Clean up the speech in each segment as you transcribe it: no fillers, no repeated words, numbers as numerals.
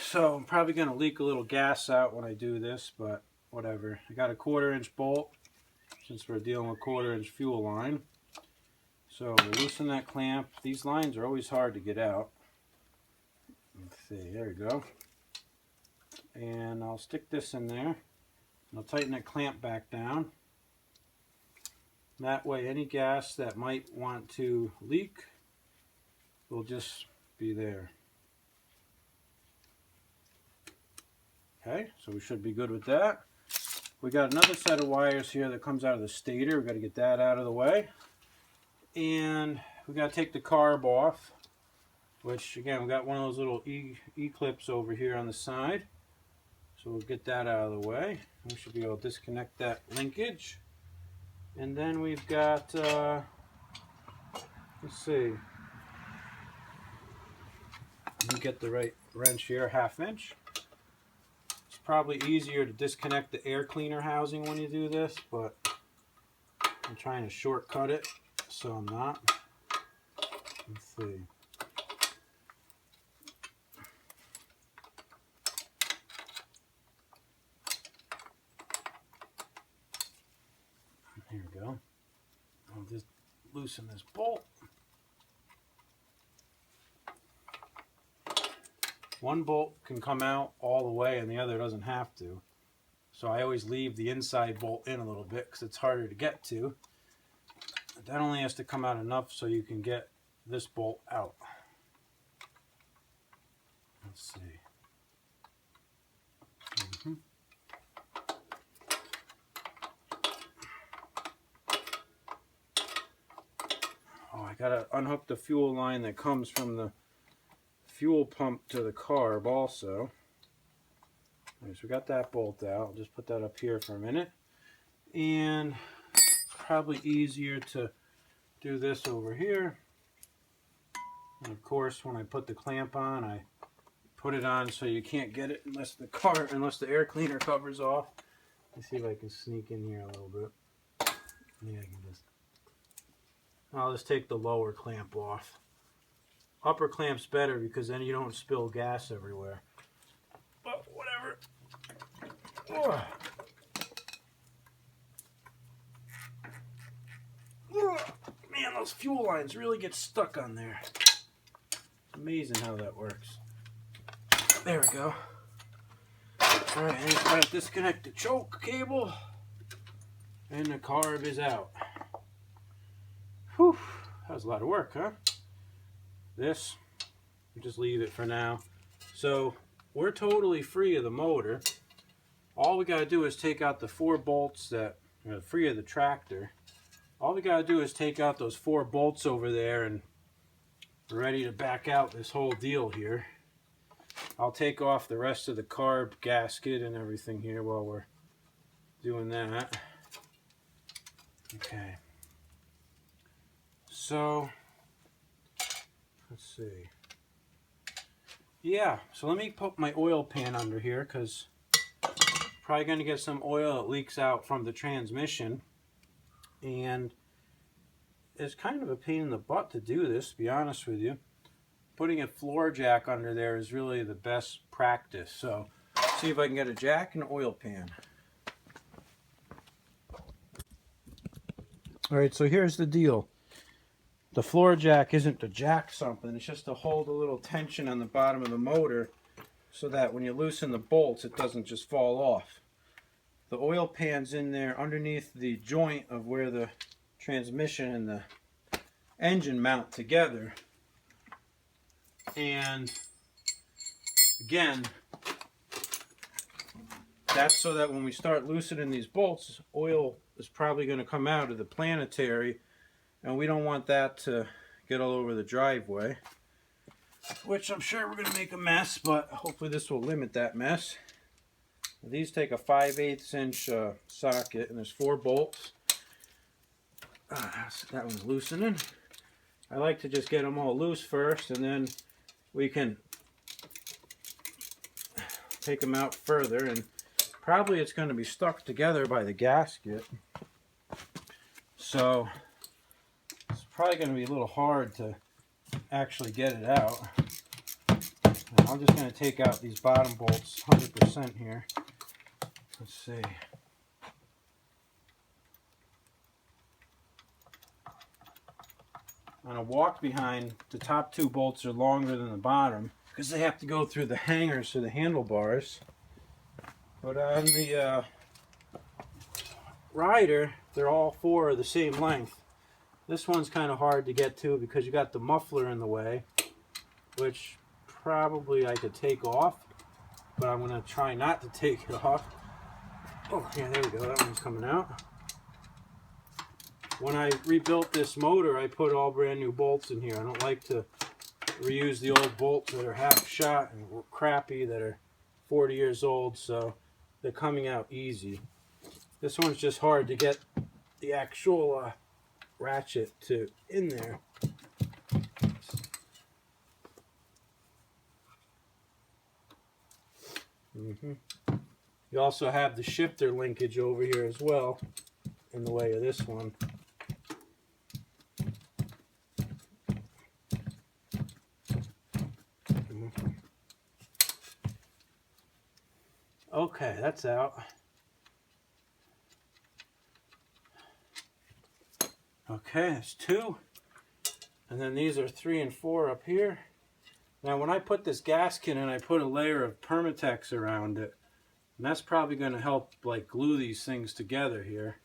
So I'm probably going to leak a little gas out when I do this, but whatever. I got a 1/4-inch bolt since we're dealing with 1/4-inch fuel line. So we'll loosen that clamp. These lines are always hard to get out. Let's see, there we go. And I'll stick this in there. I'll tighten that clamp back down. That way any gas that might want to leak will just be there. Okay, so we should be good with that. We got another set of wires here that comes out of the stator. We've got to get that out of the way. And we got to take the carb off, which again, we got one of those little E-clips over here on the side. So we'll get that out of the way. We should be able to disconnect that linkage. And then we've got, let's see, let me get the right wrench here, 1/2 inch. It's probably easier to disconnect the air cleaner housing when you do this, but I'm trying to shortcut it, so I'm not. Let's see. Here we go. I'll just loosen this bolt. One bolt can come out all the way and the other doesn't have to. So I always leave the inside bolt in a little bit because it's harder to get to. But that only has to come out enough so you can get this bolt out. Let's see. Oh, I gotta unhook the fuel line that comes from the fuel pump to the carb also. Right, so we got that bolt out. I'll just put that up here for a minute. And probably easier to do this over here. And of course, when I put the clamp on, I put it on so you can't get it unless the air cleaner covers off. Let's see if I can sneak in here a little bit. Yeah, I can just. I'll just take the lower clamp off. Upper clamp's better because then you don't spill gas everywhere. But whatever. Ugh. Ugh. Man, those fuel lines really get stuck on there. It's amazing how that works. There we go. Alright, and just gotta disconnect the choke cable. And the carb is out. Whew. That was a lot of work, huh? This, we just leave it for now. So we're totally free of the motor. All we got to do is take out the 4 bolts that are free of the tractor. All we got to do is take out those 4 bolts over there and we're ready to back out this whole deal here. I'll take off the rest of the carb gasket and everything here while we're doing that. Okay. So let's see. Yeah, so let me put my oil pan under here because probably going to get some oil that leaks out from the transmission. And it's kind of a pain in the butt to do this, to be honest with you. Putting a floor jack under there is really the best practice. So let's see if I can get a jack and an oil pan. Alright, so here's the deal. The floor jack isn't to jack something, it's just to hold a little tension on the bottom of the motor so that when you loosen the bolts it doesn't just fall off. The oil pan's in there underneath the joint of where the transmission and the engine mount together. And again, that's so that when we start loosening these bolts, oil is probably going to come out of the planetary. And we don't want that to get all over the driveway, which I'm sure we're going to make a mess, but hopefully this will limit that mess. These take a 5/8 inch socket, and there's 4 bolts. That one's loosening. I like to just get them all loose first, and then we can take them out further. And probably it's going to be stuck together by the gasket. So probably going to be a little hard to actually get it out. And I'm just going to take out these bottom bolts 100% here. Let's see. On a walk behind, the top two bolts are longer than the bottom because they have to go through the hangers to the handlebars. But on the rider, they're all four the same length. This one's kind of hard to get to because you got the muffler in the way, which probably I could take off, but I'm going to try not to take it off. Oh, yeah, there we go. That one's coming out. When I rebuilt this motor, I put all brand new bolts in here. I don't like to reuse the old bolts that are half shot and crappy, that are 40 years old, so they're coming out easy. This one's just hard to get the actual ratchet to in there. You also have the shifter linkage over here as well, in the way of this one. Okay, that's out. Okay, that's two. And then these are 3 and 4 up here. Now when I put this gasket in, I put a layer of Permatex around it. And that's probably going to help like glue these things together here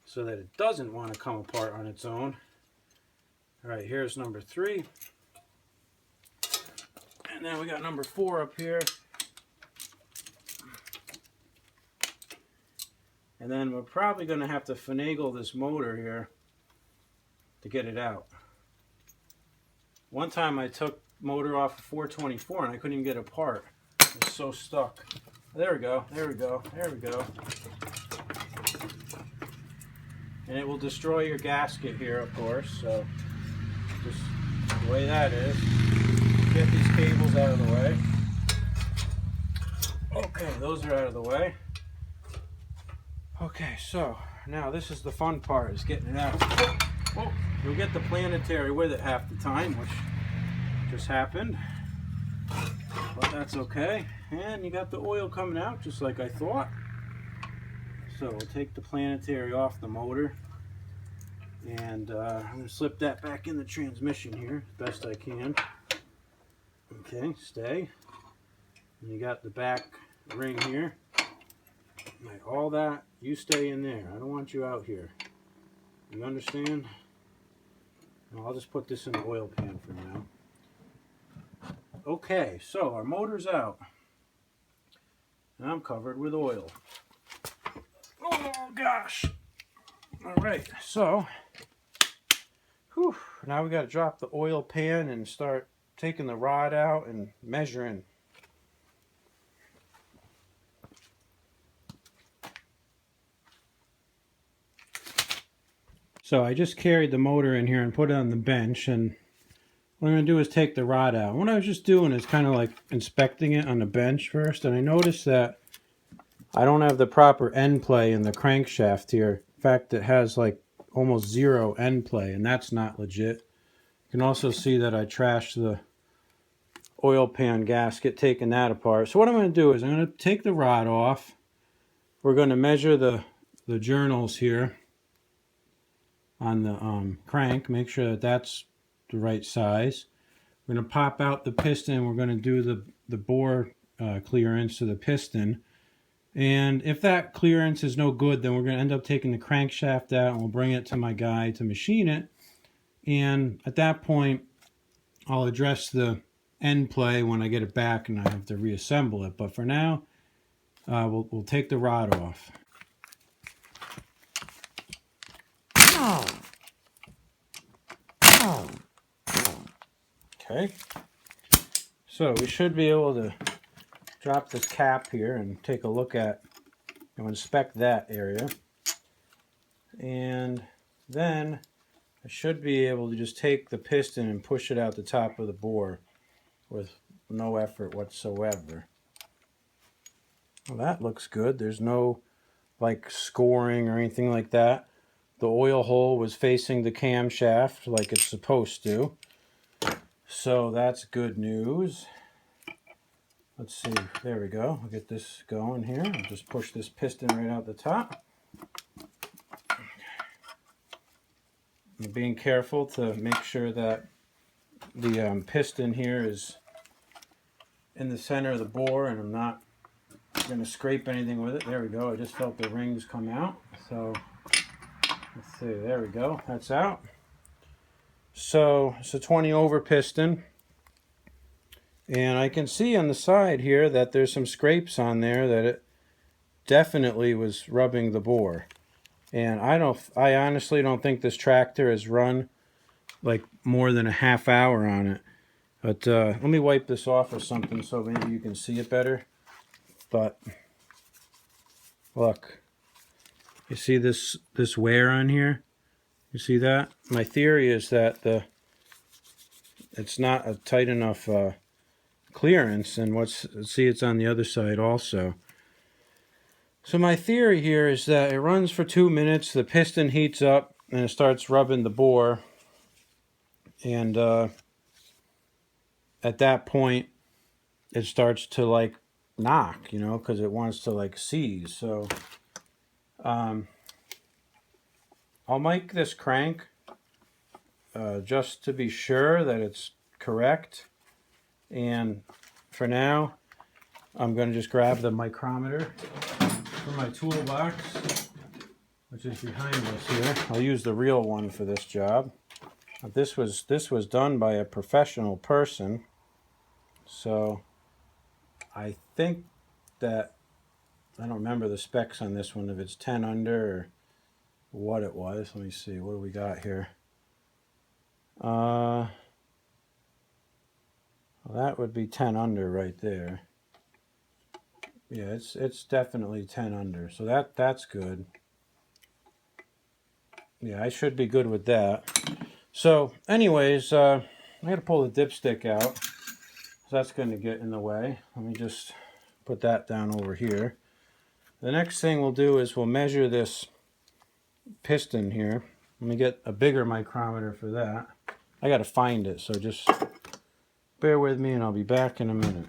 so that it doesn't want to come apart on its own. All right, here's number 3. And then we got number 4 up here. And then we're probably going to have to finagle this motor here to get it out. One time I took motor off of 424 and I couldn't even get it apart. It was so stuck. There we go, there we go, there we go. And it will destroy your gasket here, of course, so just the way that is. Get these cables out of the way. Okay, those are out of the way. Okay, so now this is the fun part, is getting it out. Oh, you'll get the planetary with it half the time, which just happened. But that's okay. And you got the oil coming out just like I thought. So we'll take the planetary off the motor. And I'm going to slip that back in the transmission here as best I can. Okay, stay. And you got the back ring here. Like all that, you stay in there. I don't want you out here. You understand? Now I'll just put this in the oil pan for now. Okay, so our motor's out. And I'm covered with oil. Oh gosh. Alright, so now we got to drop the oil pan and start taking the rod out and measuring. So I just carried the motor in here and put it on the bench, and what I'm going to do is take the rod out. What I was just doing is kind of like inspecting it on the bench first, and I noticed that I don't have the proper end play in the crankshaft here. In fact, it has like almost 0 end play, and that's not legit. You can also see that I trashed the oil pan gasket, taking that apart. So what I'm going to do is I'm going to take the rod off. We're going to measure the journals here on the crank, make sure that that's the right size. We're going to pop out the piston. We're going to do the bore clearance to the piston. And if that clearance is no good, then we're going to end up taking the crankshaft out and we'll bring it to my guy to machine it. And at that point, I'll address the end play when I get it back and I have to reassemble it. But for now, we'll take the rod off. Okay, so we should be able to drop this cap here and take a look at and inspect that area. And then I should be able to just take the piston and push it out the top of the bore with no effort whatsoever. Well, that looks good. There's no like scoring or anything like that. The oil hole was facing the camshaft like it's supposed to. So that's good news. let's see, there we go. I'll get this going here. I'll just push this piston right out the top. I'm being careful to make sure that the piston here is in the center of the bore and I'm not going to scrape anything with it. There we go. I just felt the rings come out. So let's see, there we go. That's out. So it's a 20 over piston. And I can see on the side here that there's some scrapes on there that it definitely was rubbing the bore. And I honestly don't think this tractor has run like more than a half hour on it. But let me wipe this off with something so maybe you can see it better. But look, you see this wear on here? You see that? My theory is that it's not a tight enough clearance, and see, it's on the other side also. So my theory here is that it runs for 2 minutes, the piston heats up, and it starts rubbing the bore, and at that point it starts to like knock, you know, because it wants to like seize. So I'll mic this crank just to be sure that it's correct. And for now, I'm going to just grab the micrometer from my toolbox, which is behind us here. I'll use the real one for this job. This was done by a professional person, so I think that, I don't remember the specs on this one, if it's 10 under or what it was. Let me see, what do we got here? Well, that would be 10 under right there. Yeah, it's definitely 10 under, so that's good. Yeah, I should be good with that. So anyways, I got to pull the dipstick out, so that's going to get in the way. Let me just put that down over here. The next thing we'll do is we'll measure this piston here. Let me get a bigger micrometer for that. I got to find it, so just bear with me and I'll be back in a minute.